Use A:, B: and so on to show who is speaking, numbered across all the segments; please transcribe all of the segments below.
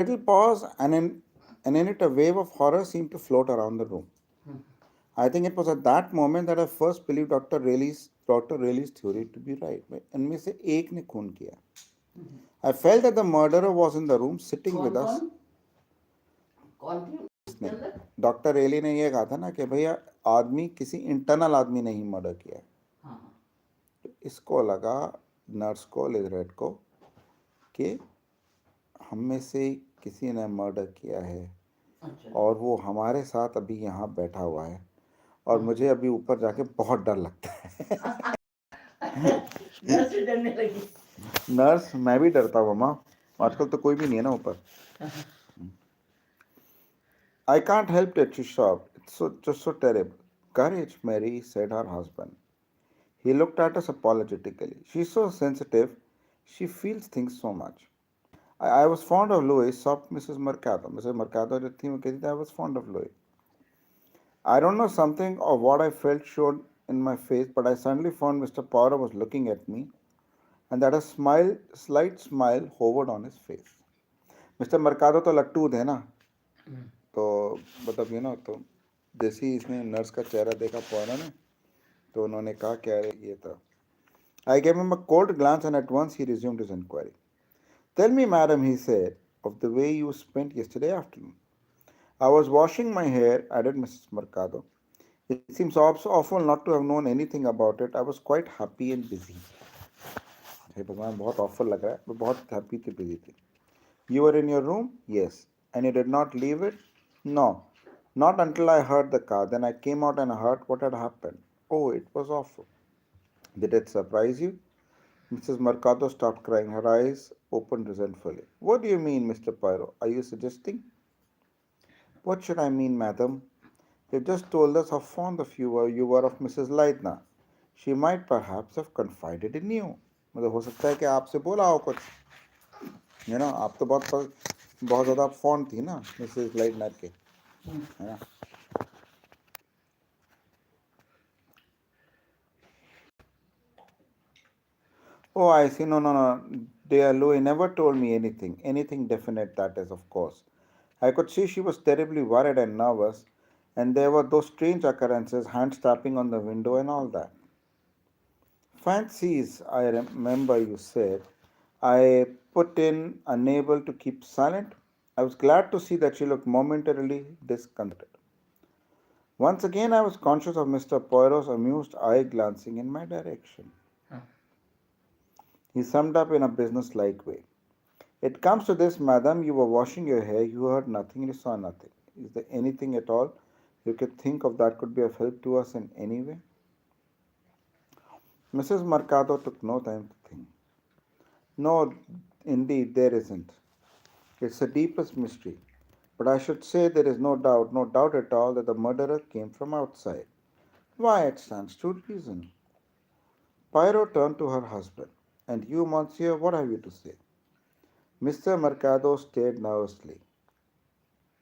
A: Little pause, and in it a wave of horror seemed to float around the room. I think it was at that moment that I first believed Dr. Rayleigh's theory to be right. इनमें से एक ने खून किया. I felt that the murderer was in the room sitting with us. Doctor Reilly ने ये कहा था ना कि भैया आदमी किसी इंटरनल आदमी ने ही मर्डर किया है. तो इसको लगा, नर्स को, लिजरेट को, कि हम में से किसी ने मर्डर किया है. अच्छा. और वो हमारे साथ अभी यहाँ बैठा हुआ है और मुझे अभी ऊपर जाके बहुत डर लगता है. नर्स डरने लगी. नर्स, मैं भी डरता हूँ मामा. आजकल तो कोई भी नहीं है ना ऊपर. I can't help it, she sobbed. It's just so terrible. Courage, Mary, said her husband. He looked at us apologetically. She's so sensitive. She feels things so much. I was fond of Louis, sobbed Mrs. Mercado. Mrs. Mercado जो थी वो कहती थी, I was fond of Louis. I don't know, something of what I felt showed in my face, but I suddenly found Mr. Power was looking at me, and that a slight smile hovered on his face. Mr. Mercado तो लट्टू थे ना, तो मतलब तो जैसे ही इसने nurse का चेहरा देखा पौना ने, तो उन्होंने कहा क्या ये था. I gave him a cold glance and at once he resumed his inquiry. Tell me, madam, he said, of the way you spent yesterday afternoon. I was washing my hair, added Mrs. Mercado. It seems awful not to have known anything about it. I was quite happy and busy. हे भगवान, बहुत awful लग रहा है, मैं बहुत happy थी, busy थी. You were in your room? Yes. And you did not leave it? No. Not until I heard the car. Then I came out and heard what had happened. Oh, it was awful. Did it surprise you? Mrs. Mercado stopped crying. Her eyes opened resentfully. What do you mean, Mr. Pyro? Are you suggesting? What should I mean, madam? You just told us how fond of you were of Mrs. Leitner. She might perhaps have confided in you. मतलब हो सकता है कि आपसे बोला हो कुछ. आप तो बहुत ज़्यादा फॉन्ड थी ना मिसेस लाइटनर के, है ना. Oh, I see. No. Dear Louis never told me anything definite, that is, of course. I could see she was terribly worried and nervous, and there were those strange occurrences, hands tapping on the window and all that. Fancies, I remember you said. I put in, unable to keep silent. I was glad to see that she looked momentarily discontented. Once again, I was conscious of Mr. Poirot's amused eye glancing in my direction. He summed up in a business-like way. It comes to this, madam, you were washing your hair, you heard nothing, you saw nothing. Is there anything at all you could think of that could be of help to us in any way? Mrs. Mercado took no time to think. No, indeed, there isn't. It's the deepest mystery. But I should say there is no doubt at all that the murderer came from outside. Why, it stands to reason. Pyro turned to her husband. And you, monsieur, what have you to say? Mr. Mercado stared nervously.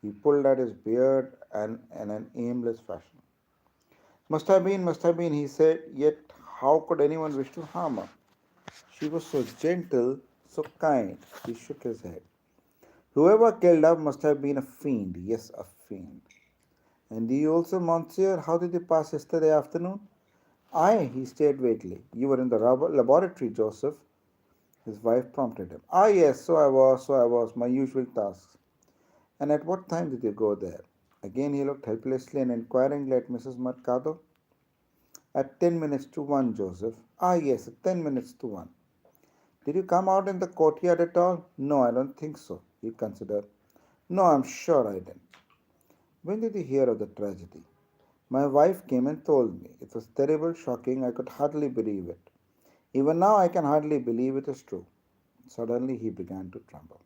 A: He pulled at his beard and in an aimless fashion. Must have been, he said, yet how could anyone wish to harm her? She was so gentle, so kind. He shook his head. Whoever killed her must have been a fiend. Yes, a fiend. And you also, monsieur, how did you pass yesterday afternoon? He stared vaguely. You were in the laboratory, Joseph. His wife prompted him. Yes, so I was, my usual tasks. And at what time did you go there? Again he looked helplessly and inquiringly at Mrs. Mercado. At 10 minutes to 1, Joseph. Yes, at 10 minutes to 1. Did you come out in the courtyard at all? No, I don't think so, he considered. No, I'm sure I didn't. When did you hear of the tragedy? My wife came and told me. It was terrible, shocking. I could hardly believe it. Even now, I can hardly believe it is true. Suddenly, he began to tremble.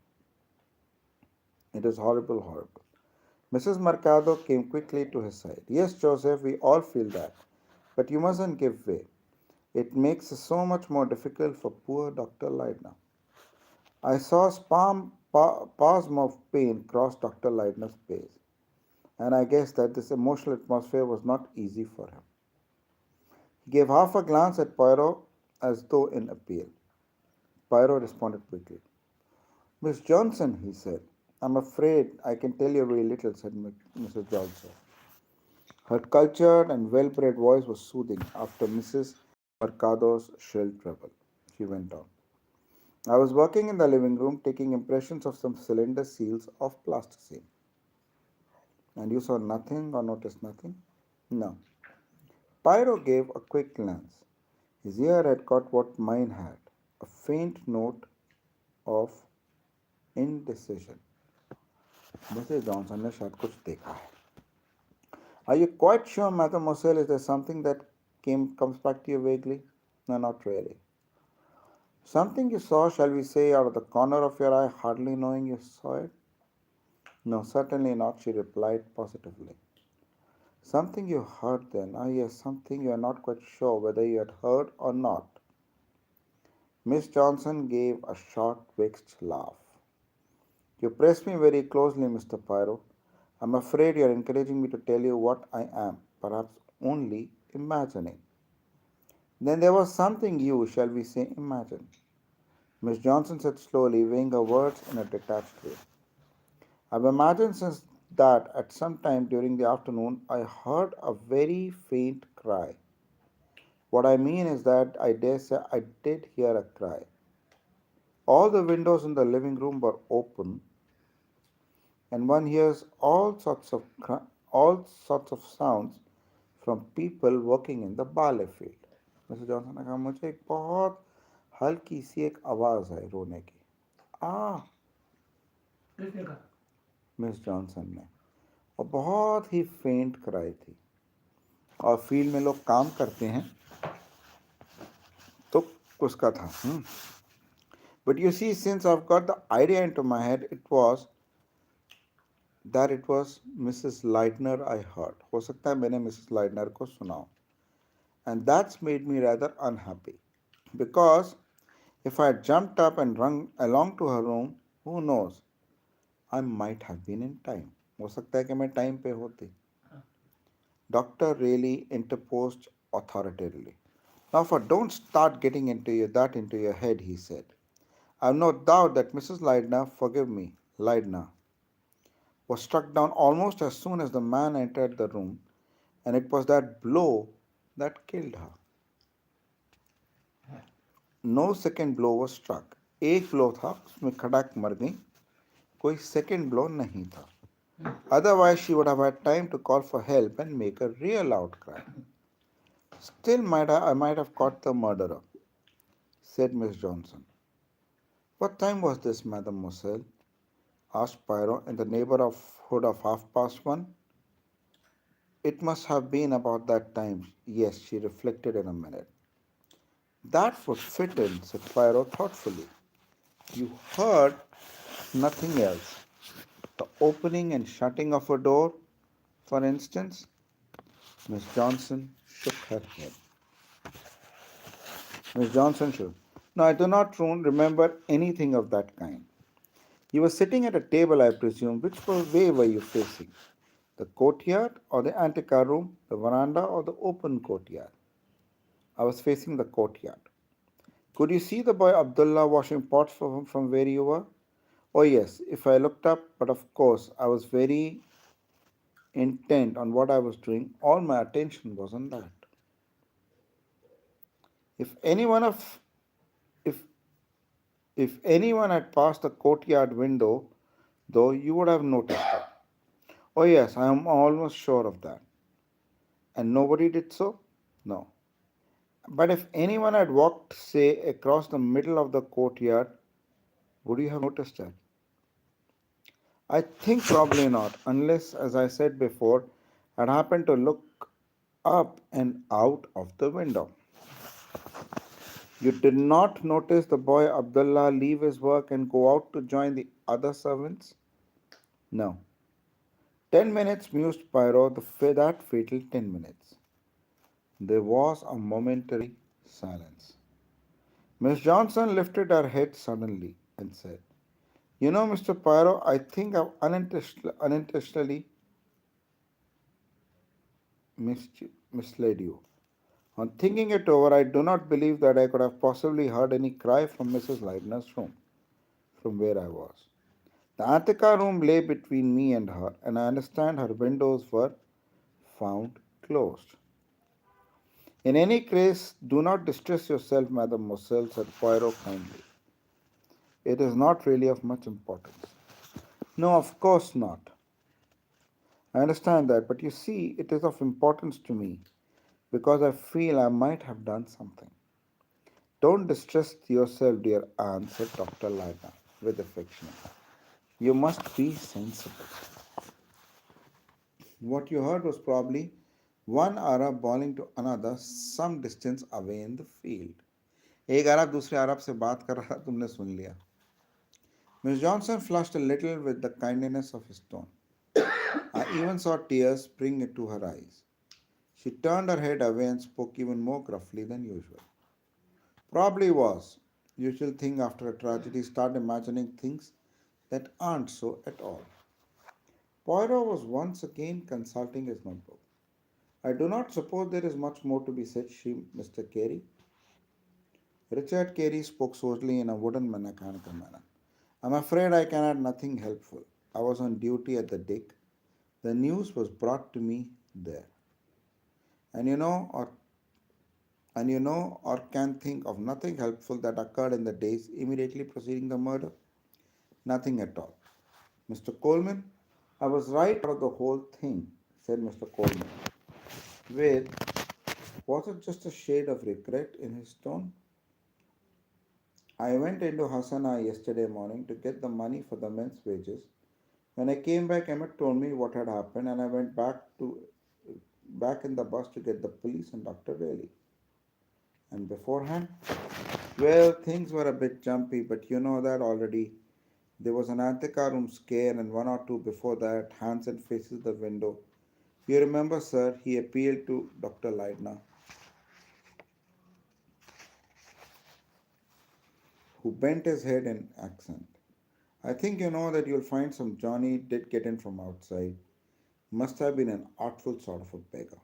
A: It is horrible, horrible. Mrs. Mercado came quickly to his side. Yes, Joseph, we all feel that. But you mustn't give way. It makes it so much more difficult for poor Dr. Leitner. I saw a spasm of pain cross Dr. Leitner's face, and I guessed that this emotional atmosphere was not easy for him. He gave half a glance at Poirot as though in appeal. Poirot responded quickly. Miss Johnson, he said, I'm afraid I can tell you very little, said Mrs. Johnson. Her cultured and well bred voice was soothing after Mrs. Mercado's shrill treble. She went on. I was working in the living room taking impressions of some cylinder seals of plasticine. And you saw nothing or noticed nothing? No. Pyro gave a quick glance. His ear had caught what mine had, a faint note of indecision. Mrs Johnson ने शायद कुछ देखा है. Are you quite sure, Mademoiselle, is there something that comes back to you vaguely? No, not really. Something you saw, shall we say, out of the corner of your eye, hardly knowing you saw it? No, certainly not, she replied positively. Something you heard then, ah yes, something you are not quite sure whether you had heard or not. Miss Johnson gave a short, vexed laugh. You press me very closely, Mr. Pyro. I'm afraid you are encouraging me to tell you what I am, perhaps only imagining. Then there was something you, shall we say, imagined. Miss Johnson said slowly, weighing her words in a detached way. I've imagined since that at some time during the afternoon I heard a very faint cry. What I mean is that I dare say I did hear a cry. All the windows in the living room were open, and one hears all sorts of sounds from people working in the barley field. Mister Johnson ने कहा मुझे एक बहुत हल्की सी एक आवाज़ आई रोने की. आ किसने कहा? मिस जॉनसन ने. और बहुत ही फेंट कराई थी. और फील्ड में लोग काम करते हैं तो उसका था. But you see, since I've got the idea into my head, it was Mrs. Leitner I heard. हो सकता है मैंने Mrs. Leitner को सुनाओ. And that's made me rather unhappy. Because if I had jumped up and run along to her room, who knows? I might have been in time. हो सकता है कि मैं टाइम पे होती. Dr. Rayleigh interposed authoritatively. Now, for don't start getting that into your head, he said. I have no doubt that Mrs. Leitner, forgive me, Leitner, was struck down almost as soon as the man entered the room, and it was that blow that killed her. No second blow was struck. एक blow था उसमें खड़ाक मर गई. कोई second blow नहीं था. Otherwise, she would have had time to call for help and make a real outcry. Still, I might have caught the murderer, said Miss Johnson. What time was this, Mademoiselle? Asked Pyro in the neighborhood of 1:30. It must have been about that time. Yes, she reflected in a minute. That would fit in, said Pyro thoughtfully. You heard nothing else. The opening and shutting of a door, for instance? Miss Johnson shook her head. Miss Johnson shook. No, I do not remember anything of that kind. You were sitting at a table, I presume. Which way were you facing? The courtyard or the antecar room, the veranda or the open courtyard? I was facing the courtyard. Could you see the boy Abdullah washing pots from where you were? Oh, yes, if I looked up, but of course I was very intent on what I was doing. All my attention was on that. If anyone of if if anyone had passed the courtyard window, though, you would have noticed it. Oh yes, I am almost sure of that. And nobody did so? No. But if anyone had walked, say, across the middle of the courtyard, would you have noticed that? I think probably not, unless, as I said before, I'd happened to look up and out of the window. You did not notice the boy Abdullah leave his work and go out to join the other servants? No. 10 minutes, mused Pyro, that fatal 10 minutes. There was a momentary silence. Miss Johnson lifted her head suddenly and said, You know, Mr. Pyro, I think I've unintentionally misled you. On thinking it over, I do not believe that I could have possibly heard any cry from Mrs. Leitner's room, from where I was. The Attica room lay between me and her, and I understand her windows were found closed. In any case, do not distress yourself, mademoiselle, said Poirot kindly. It is not really of much importance. No, of course not. I understand that, but you see, it is of importance to me because I feel I might have done something. Don't distress yourself, dear aunt, said Dr. Lina with affection. You must be sensible. What you heard was probably one Arab bawling to another some distance away in the field. एक अरब दूसरे अरब से बात कर रहा था तुमने सुन लिया. Miss Johnson flushed a little with the kindliness of his tone. I even saw tears spring into her eyes. She turned her head away and spoke even more gruffly than usual. Probably was. Usual thing after a tragedy, start imagining things that aren't so at all. Poirot was once again consulting his notebook. I do not suppose there is much more to be said, Mr. Carey. Richard Carey spoke softly in a wooden mechanical manner. I'm afraid I can add nothing helpful. I was on duty at the dick. The news was brought to me there. And you know, or or can think of nothing helpful that occurred in the days immediately preceding the murder? Nothing at all. Mr. Coleman, I was right out of the whole thing, said Mr. Coleman. With, was it just a shade of regret in his tone? I went into Hassana yesterday morning to get the money for the men's wages. When I came back, Emmett told me what had happened, and I went back in the bus to get the police and Dr. Rayleigh. And beforehand, well, things were a bit jumpy, but you know that already. There was an Attica room scare, and one or two before that, Hansen faces the window. You remember, sir, he appealed to Dr. Leidner, who bent his head in accent. I think you know that you'll find some Johnny did get in from outside. Must have been an artful sort of a beggar.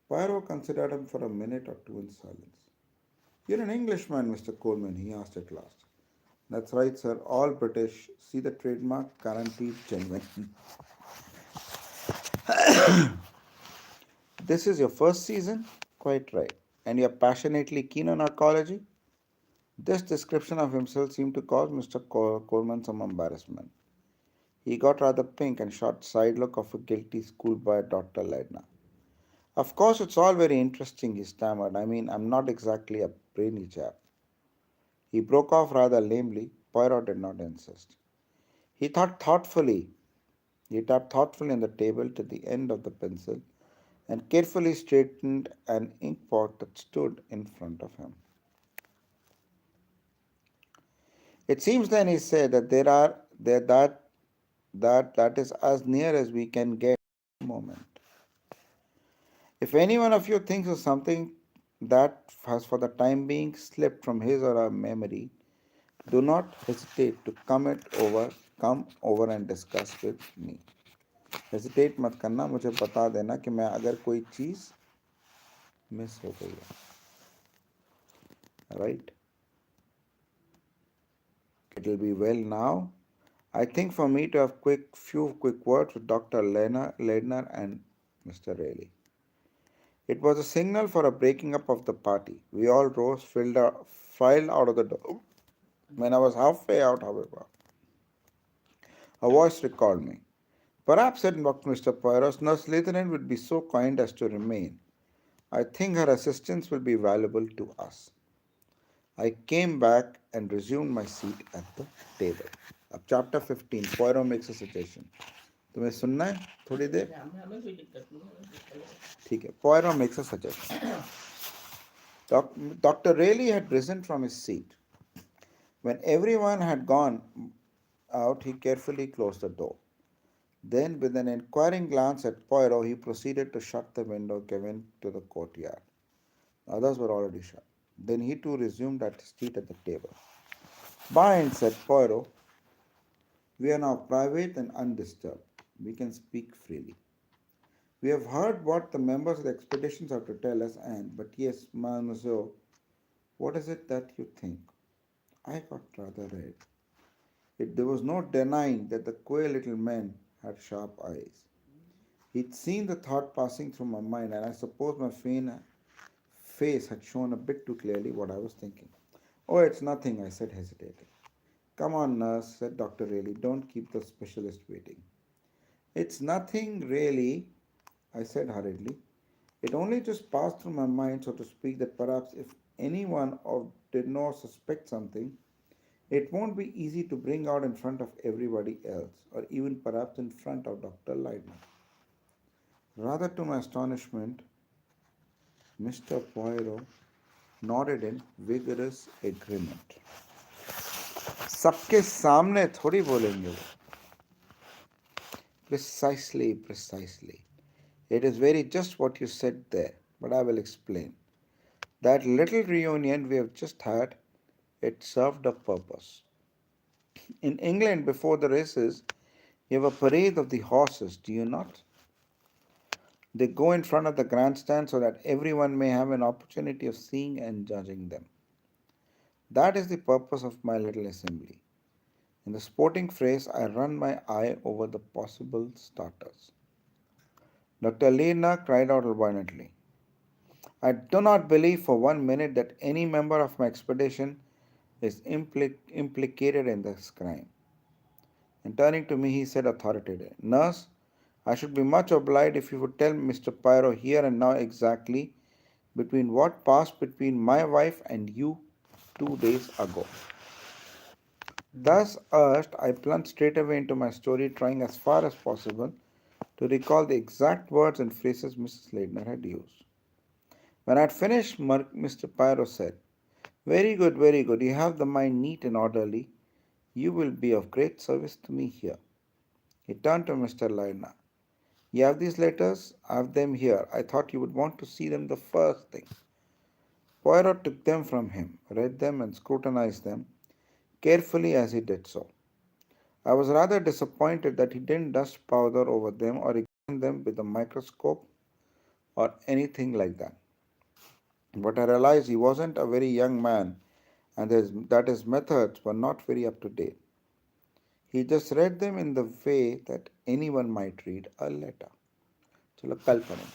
A: Poirot considered him for a minute or two in silence. You're an Englishman, Mr. Coleman, he asked at last. That's right, sir. All British. See the trademark? Guaranteed genuine. This is your first season? Quite right. And you're passionately keen on archaeology? This description of himself seemed to cause Mr. Coleman some embarrassment. He got rather pink and shot side look of a guilty schoolboy at Dr. Ledna. Of course, it's all very interesting, he stammered. I mean, I'm not exactly a brainy chap. He broke off rather lamely. Poirot did not insist. He thought thoughtfully. He tapped thoughtfully on the table to the end of the pencil and carefully straightened an ink pot that stood in front of him. It seems then, he said, that that is as near as we can get at the moment. If any one of you thinks of something that has for the time being slipped from his or her memory, do not hesitate to come over and discuss with me. Hesitate मत करना, मुझे बता देना कि मैं अगर कोई चीज़ miss हो गई है. Right? It'll be well now. I think for me to have few quick words with Dr. Ledner and Mr. Rayleigh. It was a signal for a breaking up of the party. We all rose, filed out of the door. When I was halfway out, however, a voice recalled me. Perhaps, said Mr. Poirot, Nurse Lieutenant would be so kind as to remain. I think her assistance will be valuable to us. I came back and resumed my seat at the table. अब chapter 15, Poirot makes a suggestion. तुम्हें सुनना है थोड़ी देर? ठीक है. Poirot makes a suggestion. Dr. Rayleigh had risen from his seat. When everyone had gone out, he carefully closed the door. Then, with an inquiring glance at Poirot, he proceeded to shut the window given to the courtyard. The others were already shut. Then he too resumed at his seat at the table. Bind, said Poirot. We are now private and undisturbed. We can speak freely. We have heard what the members of the expeditions have to tell us, but yes, Mademoiselle, what is it that you think? I got rather red. There was no denying that the queer little man had sharp eyes. He'd seen the thought passing through my mind, and I suppose my face had shown a bit too clearly what I was thinking. Oh, it's nothing, I said, hesitating. Come on, nurse, said Dr. Rayleigh. Don't keep the specialist waiting. It's nothing really, I said hurriedly. It only just passed through my mind, so to speak, that perhaps if anyone of did not suspect something, it won't be easy to bring out in front of everybody else, or even perhaps in front of Dr. Lydman. Rather to my astonishment, Mr. Poirot nodded in vigorous agreement. सबके सामने थोड़ी बोलेंगे वो. Precisely, precisely. It is very just what you said there, but I will explain. That little reunion we have just had, it served a purpose. In England, before the races, you have a parade of the horses, do you not? They go in front of the grandstand so that everyone may have an opportunity of seeing and judging them. That is the purpose of my little assembly. In the sporting phrase, I run my eye over the possible starters. Dr. Lena cried out violently. I do not believe for 1 minute that any member of my expedition is implicated in this crime. And turning to me, he said authoritatively, Nurse, I should be much obliged if you would tell Mr. Pyro here and now exactly between what passed between my wife and you 2 days ago. Thus urged, I plunged straight away into my story, trying as far as possible to recall the exact words and phrases Mrs. Ladner had used. When I had finished, Mr. Pyro said, Very good, very good. You have the mind neat and orderly. You will be of great service to me here. He turned to Mr. Ladner. You have these letters? I have them here. I thought you would want to see them the first thing. Poirot took them from him, read them, and scrutinized them carefully as he did so. I was rather disappointed that he didn't dust powder over them or examine them with a microscope or anything like that. But I realized he wasn't a very young man and that his methods were not very up to date. He just read them in the way that anyone might read a letter. चलो कल पढ़ेंगे.